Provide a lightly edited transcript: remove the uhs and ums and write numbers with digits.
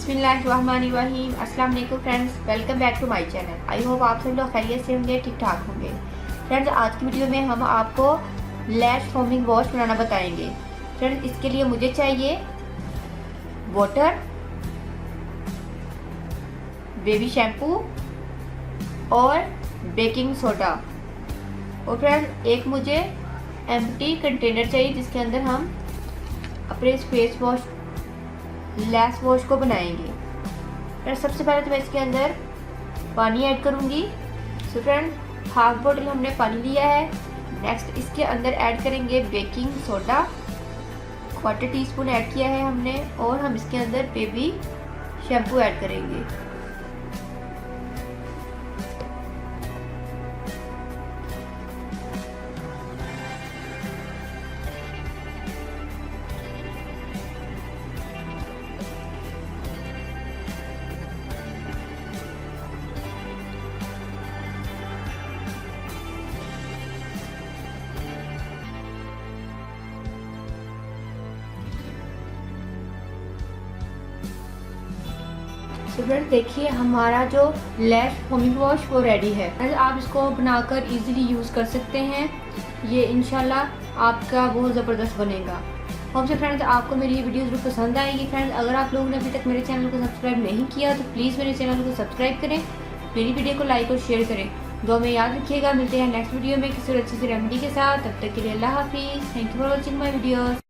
बिस्मिल्लाहिर्रहमानिर्रहीम। अस्सलाम वालेकुम friends, welcome back to my channel. I hope आप सब लोग खैरियत से होंगे, ठीक ठाक होंगे। फ्रेंड्स, आज की वीडियो में हम आपको लैश फोमिंग वॉश बनाना बताएंगे। फ्रेंड्स, इसके लिए मुझे चाहिए वाटर, बेबी शैम्पू और बेकिंग सोडा। और फ्रेंड्स, एक मुझे एम्प्टी कंटेनर चाहिए जिसके अंदर हम अपने फेस वॉश लैश वॉश को बनाएंगे। फ्रेंड्स, सबसे पहले तो मैं इसके अंदर पानी ऐड करूंगी। सो फ्रेंड, हाफ बोतल हमने पानी लिया है। नेक्स्ट इसके अंदर ऐड करेंगे बेकिंग सोडा, 1/4 टीस्पून ऐड किया है हमने। और हम इसके अंदर बेबी शैम्पू ऐड करेंगे। तो फ्रेंड्स, देखिए हमारा जो लैश फोमिंग वॉश वो रेडी है। आप इसको बनाकर इजीली यूज़ कर सकते हैं। ये इंशाल्लाह आपका बहुत ज़बरदस्त बनेगा। होप से फ्रेंड्स आपको मेरी ये वीडियो जरूर पसंद आएगी। फ्रेंड्स, अगर आप लोगों ने अभी तक मेरे चैनल को सब्सक्राइब नहीं किया तो प्लीज़ मेरे चैनल को सब्सक्राइब करें, मेरी वीडियो को लाइक और शेयर करें। दुआ में याद रखिएगा। मिलते हैं नेक्स्ट वीडियो में किसी अच्छी सी रेमेडी के साथ। तब तक के लिए अल्लाह हाफिज़। Thank you for watching my videos.